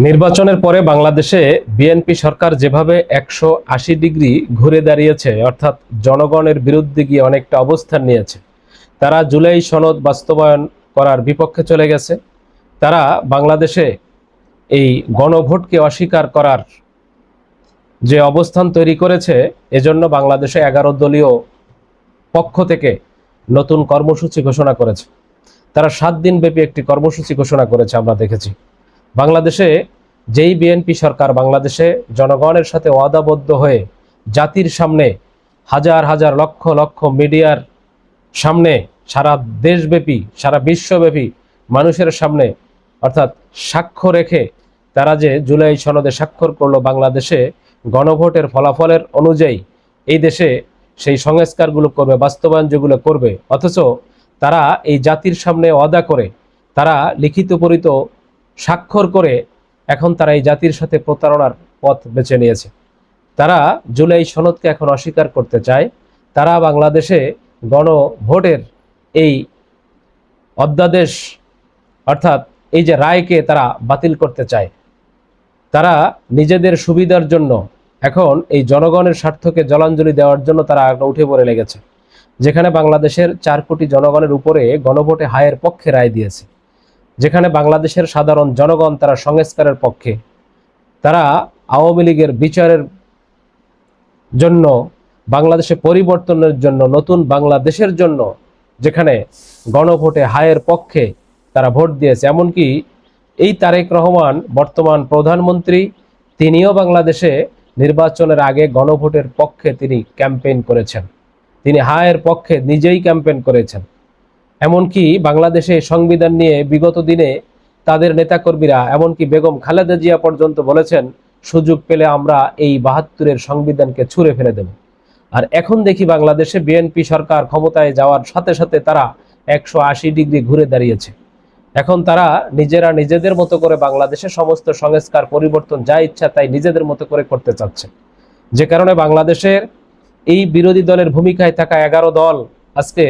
নির্বাচনের পরে বাংলাদেশে বিএনপি সরকার যেভাবে 180 ডিগ্রি ঘুরে দাঁড়িয়েছে, অর্থাৎ জনগণের বিরুদ্ধে গিয়ে অনেকটা অবস্থান নিয়েছে। তারা জুলাই সনদ বাস্তবায়ন করার বিপক্ষে চলে গেছে। তারা বাংলাদেশে এই গণভোটকে অস্বীকার করার যে অবস্থান তৈরি করেছে, এজন্য বাংলাদেশে 11 দলীয় পক্ষ থেকে নতুন কর্মসূচি ঘোষণা করেছে। তারা 7 দিন ব্যাপী একটি কর্মসূচি ঘোষণা করেছে। আমরা দেখেছি বাংলাদেশে যেই বিএনপি সরকার বাংলাদেশে জনগণের সাথে ওয়াদাবদ্ধ হয়ে জাতির সামনে হাজার হাজার লক্ষ লক্ষ মিডিয়ার সামনে সারা দেশব্যাপী সারা বিশ্বব্যাপী মানুষের সামনে অর্থাৎ সাক্ষ্য রেখে তারা যে জুলাই সনদে স্বাক্ষর করলো, বাংলাদেশে গণভোটের ফলাফলের অনুযায়ী এই দেশে সেই সংস্কারগুলো করবে, বাস্তবায়ন যেগুলো করবে, অথচ তারা এই জাতির সামনে ওয়াদা করে, তারা লিখিত পরিত স্বাক্ষর করে এখন তারা এই জাতির সাথে প্রতারণার পথ বেছে নিয়েছে। তারা জুলাই সনদকে এখন অস্বীকার করতে চায়। তারা বাংলাদেশে গণভোটের এই অধ্যাদেশ অর্থাৎ এই যে রায়কে তারা বাতিল করতে চায়। তারা নিজেদের সুবিধার জন্য এখন এই জনগণের স্বার্থকে জলাঞ্জলি দেওয়ার জন্য তারা উঠে পড়ে লেগেছে। যেখানে বাংলাদেশের 4 কোটি জনগণের উপরে গণভোটে হায়ের পক্ষে রায় দিয়েছে, যেখানে বাংলাদেশের সাধারণ জনগণ তারা সংস্কারের পক্ষে, তারা আওয়ামী লীগের বিচারের জন্য, বাংলাদেশে পরিবর্তনের জন্য, নতুন বাংলাদেশের জন্য, যেখানে গণভোটে হায়ের পক্ষে তারা ভোট দিয়েছে। এমনকি এই তারেক রহমান বর্তমান প্রধানমন্ত্রী, তিনিও বাংলাদেশে নির্বাচনের আগে গণভোটের পক্ষে তিনি ক্যাম্পেইন করেছেন, তিনি হায়ের পক্ষে নিজেই ক্যাম্পেইন করেছেন। এমনকি বাংলাদেশে সংবিধান নিয়ে বিগত দিনে তাদের নেতাকর্মীরা, এমনকি বেগম খালেদা জিয়া পর্যন্ত বলেছেন, সুযোগ পেলে আমরা এই 72-এর সংবিধানকে ছুঁড়ে ফেলে দেব। আর এখন দেখি বাংলাদেশে বিএনপি সরকার ক্ষমতায় যাওয়ার সাথে সাথে তারা 180 ডিগ্রি ঘুরে দাঁড়িয়েছে। এখন তারা নিজেরা নিজেদের মতো করে বাংলাদেশে সমস্ত সংস্কার পরিবর্তন যা ইচ্ছা তাই নিজেদের মতো করে করতে চাচ্ছে। যে কারণে বাংলাদেশের এই বিরোধী দলের ভূমিকায় থাকা 11 দল আজকে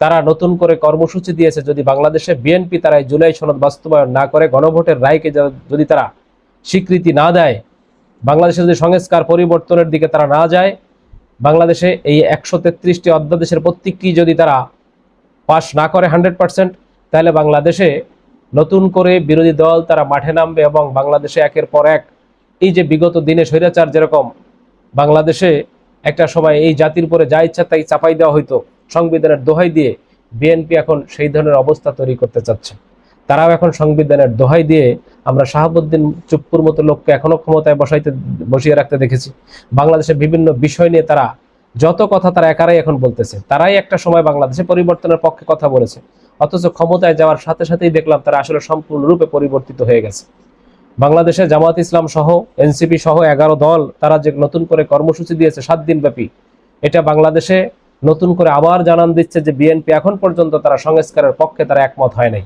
তারা নতুন করে কর্মসূচি দিয়েছে, যদি বাংলাদেশে বিএনপি তারা জুলাই সনদ বাস্তবায়ন না করে, গণভোটের রায়কে যদি তারা স্বীকৃতি না দেয়, বাংলাদেশে যদি সংস্কার পরিবর্তনের দিকে তারা না যায়, বাংলাদেশে এই 133টি অধ্যাদেশের প্রত্যেকটি যদি তারা পাশ না করে 100%, তাহলে বাংলাদেশে নতুন করে বিরোধী দল তারা মাঠে নামবে এবং বাংলাদেশে একের পর এক এই যে বিগত দিনে স্বৈরাচার যেরকম বাংলাদেশে একটা সময় এই জাতির উপরে যা ইচ্ছা তাই চাপাই দেওয়া হইতো সংবিধানের দোহাই দিয়ে, বিএনপি এখন সেই ধরনের অবস্থা তৈরি করতে চাচ্ছে। তারাও এখন সংবিধানের দোহাই দিয়ে, আমরা শাহাবুদ্দিন চুপ্পুর মতো লোককে এখনো ক্ষমতায় বসিয়ে রাখতে দেখেছি। বাংলাদেশের বিভিন্ন বিষয় নিয়ে তারা যত কথা তারা একারাই এখন বলতেছে। তারাই একটা সময় বাংলাদেশে পরিবর্তনের পক্ষে কথা বলেছে, অথচ ক্ষমতায় যাওয়ার সাথে সাথেই দেখলাম তারা আসলে সম্পূর্ণরূপে পরিবর্তিত হয়ে গেছে। বাংলাদেশে জামাত ইসলাম সহ এনসিপি সহ 11 দল তারা যে নতুন করে কর্মসূচি দিয়েছে 7 দিন ব্যাপী, এটা বাংলাদেশে নতুন করে আবার জানান দিচ্ছে যে বিএনপি এখন পর্যন্ত তারা সংস্কারের পক্ষে তারা একমত হয় নাই।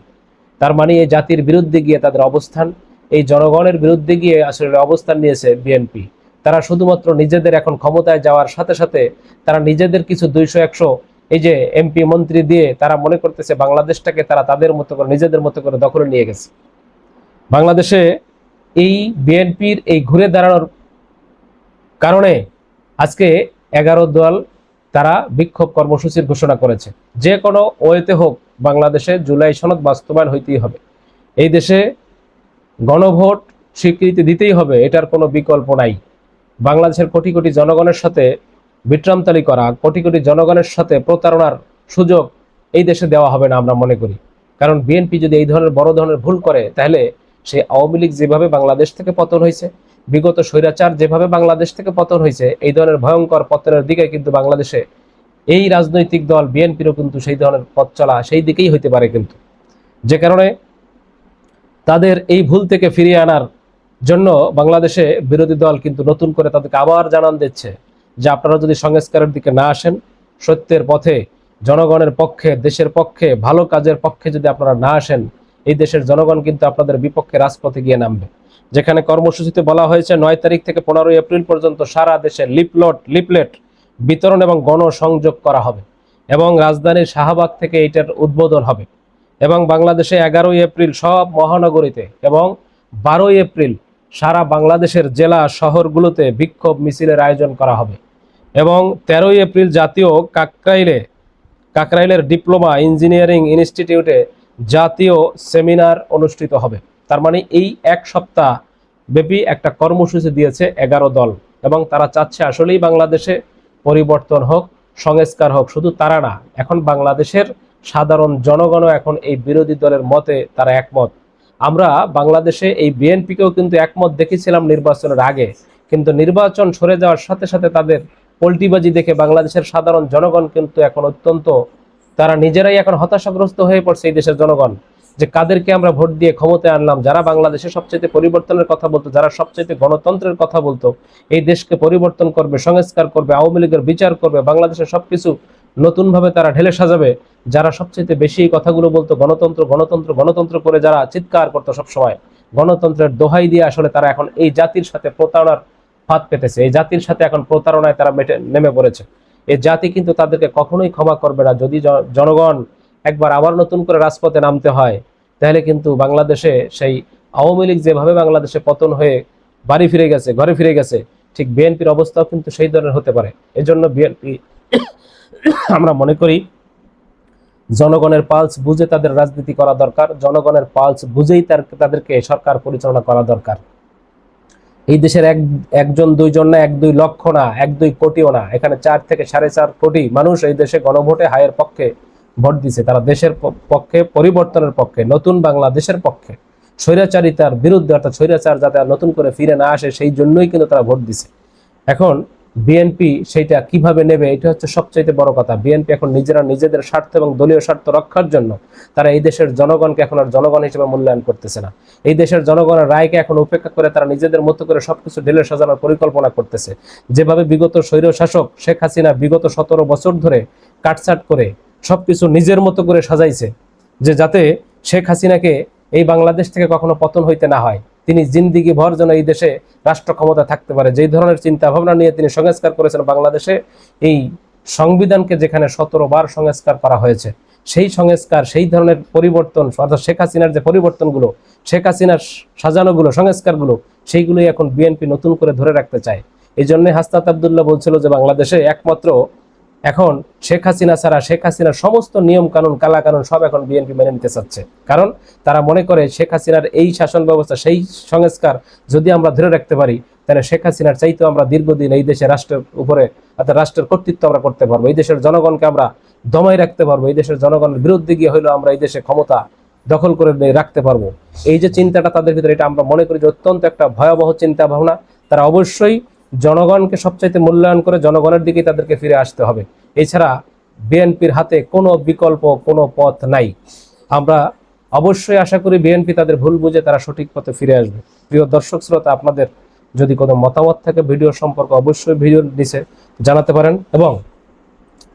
তার মানে এই জাতির বিরুদ্ধে গিয়ে তাদের অবস্থান, এই জনগণের বিরুদ্ধে গিয়ে আসলে অবস্থান নিয়েছে বিএনপি। তারা শুধুমাত্র নিজেদের এখন ক্ষমতায় যাওয়ার সাথে সাথে তারা নিজেদের কিছু 200-100 এই যে এমপি মন্ত্রী দিয়ে তারা মনে করতেছে বাংলাদেশটাকে তারা তাদের মতো করে নিজেদের মতো করে দখলে নিয়ে গেছে। বাংলাদেশে এই বিএনপির এই ঘুরে দাঁড়ানোর কারণে আজকে 11 দল তারা বিক্ষোভ কর্মসূচির ঘোষণা করেছে। যে কোনো ওয়েতে হোক বাংলাদেশে জুলাই সনদ বাস্তবায়ন হইতেই হবে, এই দেশে গণভোট স্বীকৃতি দিতেই হবে, এটার কোনো বিকল্প নাই। বাংলাদেশের কোটি কোটি জনগণের সাথে বিট্রামতালি করা, কোটি কোটি জনগণের সাথে প্রতারণার সুযোগ এই দেশে দেওয়া হবে না আমরা মনে করি। কারণ বিএনপি যদি এই ধরনের বড় ধরনের ভুল করে, তাহলে সে আওয়ামী লীগ যেভাবে বাংলাদেশ থেকে পতন হয়েছে, বিগত স্বৈরাচার যেভাবে বাংলাদেশ থেকে পতন হয়েছে, এই ধরনের ভয়ঙ্কর পতনের দিকে কিন্তু বাংলাদেশে এই রাজনৈতিক দল বিএনপিরও কিন্তু সেই ধরনের পথ চলা সেই দিকেই হইতে পারে। কিন্তু যে কারণে তাদের এই ভুল থেকে ফিরিয়ে আনার জন্য বাংলাদেশে বিরোধী দল কিন্তু নতুন করে তাদেরকে আবার জানান দিচ্ছে যে আপনারা যদি সংস্কারের দিকে না আসেন, সত্যের পথে, জনগণের পক্ষে, দেশের পক্ষে, ভালো কাজের পক্ষে যদি আপনারা না আসেন, এই দেশের জনগণ কিন্তু আপনাদের বিপক্ষে রাজপথে গিয়ে নামবে। যেখানে কর্মসূচিতে বলা হয়েছে 9 তারিখ থেকে 15 এপ্রিল পর্যন্ত সারা দেশে লিফলেট বিতরণ এবং গণসংযোগ করা হবে এবং রাজধানীর শাহবাগ থেকে এটার উদ্বোধন হবে এবং বাংলাদেশে 11 এপ্রিল সব মহানগরীতে এবং 12 এপ্রিল সারা বাংলাদেশের জেলা শহরগুলোতে বিক্ষোভ মিছিলের আয়োজন করা হবে এবং 13 এপ্রিল জাতীয় কাকরাইলের ডিপ্লোমা ইঞ্জিনিয়ারিং ইনস্টিটিউটে জাতীয় সেমিনার অনুষ্ঠিত হবে। তার মানে এই এক সপ্তাহ ব্যাপী একটা কর্মসূচি দিয়েছে 11 দল এবং তারা চাচ্ছে আসলেই বাংলাদেশে পরিবর্তন হোক, সংস্কার হোক। শুধু তারা না, এখন বাংলাদেশের সাধারণ জনগণও এখন এই বিরোধী দলের মতে তারা একমত। আমরা বাংলাদেশে এই বিএনপিকেও কিন্তু একমত দেখেছিলাম নির্বাচনের আগে, কিন্তু নির্বাচন সরে যাওয়ার সাথে সাথে তাদের পল্টিবাজি দেখে বাংলাদেশের সাধারণ জনগণ কিন্তু এখন অত্যন্ত, তারা নিজেরাই এখন হতাশাগ্রস্ত হয়ে পড়ছে এই দেশের জনগণ, যে কাদেরকে আমরা ভোট দিয়ে ক্ষমতায় আনলাম, যারা বাংলাদেশের সবচেয়ে পরিবর্তনের কথা বলতো, যারা সবচেয়ে গণতন্ত্রের কথা বলতো, এই দেশকে পরিবর্তন করবে, সংস্কার করবে, আওয়ামী লীগের বিচার করবে, বাংলাদেশের সবকিছু নতুনভাবে তারা ঢেলে সাজাবে, যারা সবচেয়ে বেশি এই কথাগুলো বলতো, গণতন্ত্র গণতন্ত্র গণতন্ত্র করে যারা চিৎকার করতো সবসময়, গণতন্ত্রের দোহাই দিয়ে আসলে তারা এখন এই জাতির সাথে প্রতারণার ফাঁদ পেতেছে, এই জাতির সাথে এখন প্রতারণায় তারা নেমে পড়েছে। এই জাতি কিন্তু তাদেরকে কখনোই ক্ষমা করবে না। যদি জনগণ একবার আবার নতুন করে রাজপথে নামতে হয়, তাহলে কিন্তু বাংলাদেশে সেই আওয়ামী লীগ যেভাবে বাংলাদেশে পতন হয়ে বাড়ি ফিরে গেছে, ঘরে ফিরে গেছে, ঠিক বিএনপির অবস্থাও কিন্তু সেই ধরনের হতে পারে। এজন্য বিএনপি আমরা মনে করি জনগণের পালস বুঝে তাদের রাজনীতি করা দরকার, জনগণের পালস বুঝেই তাদেরকে সরকার পরিচালনা করা দরকার। এই দেশের একজন দুইজন না, 1-2 লক্ষ না, 1-2 কোটিও না, এখানে 4 থেকে 4.5 কোটি মানুষ এই দেশে গণভোটে হায়ের পক্ষে ভোট দিছে। তারা দেশের পক্ষে, পরিবর্তনের পক্ষে, নতুন বাংলাদেশের পক্ষে, স্বৈরাচারিতার বিরুদ্ধে, অর্থাৎ স্বৈরাচার যাতে আর নতুন করে ফিরে না আসে সেই জন্যই কিন্তু তারা ভোট দিছে। এখন বিএনপি সেইটা কিভাবে নেবে, এটা হচ্ছে সবচাইতে বড় কথা। বিএনপি এখন নিজেদের স্বার্থ এবং দলীয় স্বার্থ রক্ষার জন্য তারা এই দেশের জনগণকে এখন আর জনগণ হিসেবে মূল্যায়ন করতেছে না। এই দেশের জনগণের রায়কে এখন উপেক্ষা করে তারা নিজেদের মতো করে সবকিছু ঢেলে সাজানোর পরিকল্পনা করতেছে। যেভাবে বিগত স্বৈর শাসক শেখ হাসিনা বিগত 17 বছর ধরে কাটছাট করে সবকিছু নিজের মতো করে সাজাইছে, যে যাতে শেখ হাসিনাকে এই বাংলাদেশ থেকে কখনো পতন হইতে না হয়, তিনি জিন্দিগি ভর যেন এই দেশে রাষ্ট্র ক্ষমতা থাকতে পারে। যেই ধরনের চিন্তা ভাবনা নিয়ে তিনি সংস্কার করেছেন বাংলাদেশে, এই সংবিধানকে যেখানে 17 বার সংস্কার করা হয়েছে, সেই সংস্কার, সেই ধরনের পরিবর্তন, অর্থাৎ শেখ হাসিনার যে পরিবর্তনগুলো, শেখ হাসিনার সাজানোগুলো, সংস্কারগুলো, সেইগুলোই এখন বিএনপি নতুন করে ধরে রাখতে চায়। এই জন্যই হাসনাত আব্দুল্লাহ বলছিল যে বাংলাদেশে একমাত্র এখন শেখ হাসিনা ছাড়া, শেখ হাসিনার সমস্ত নিয়ম কানুন, কালা কানুন সব এখন বিএনপি মেনে নিতে চাচ্ছে। কারণ তারা মনে করে শেখ হাসিনার এই শাসন ব্যবস্থা, সেই সংস্কার যদি আমরা ধরে রাখতে পারি, তাহলে শেখ হাসিনার চাইতেও আমরা দীর্ঘদিন এই দেশে রাষ্ট্রের উপরে, অর্থাৎ রাষ্ট্রের কর্তৃত্ব আমরা করতে পারবো, এই দেশের জনগণকে আমরা দমাই রাখতে পারবো, এই দেশের জনগণের বিরুদ্ধে গিয়ে হইলেও আমরা এই দেশে ক্ষমতা দখল করে রাখতে পারবো। এই যে চিন্তাটা তাদের ভিতরে, এটা আমরা মনে করি যে অত্যন্ত একটা ভয়াবহ চিন্তা ভাবনা। তারা অবশ্যই জনগণকে সবচাইতে মূল্যায়ন করে জনগণের দিকে তাদেরকে ফিরে আসতে হবে। এছাড়া বিএনপির হাতে কোনো বিকল্প, কোনো পথ নাই। আমরা অবশ্যই আশা করি বিএনপি তাদের ভুল বুঝে তারা সঠিক পথে ফিরে আসবে। প্রিয় দর্শক শ্রোতা, আপনাদের যদি কোনো মতামত থাকে ভিডিও সম্পর্কে, অবশ্যই ভিডিওর নিচে জানাতে পারেন এবং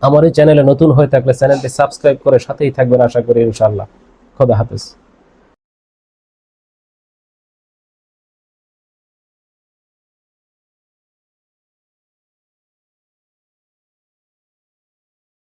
আমার এই চ্যানেলে নতুন হয়ে থাকলে চ্যানেলটি সাবস্ক্রাইব করে সাথেই থাকবেন আশা করি, ইনশাআল্লাহ। খোদা হাফেজ।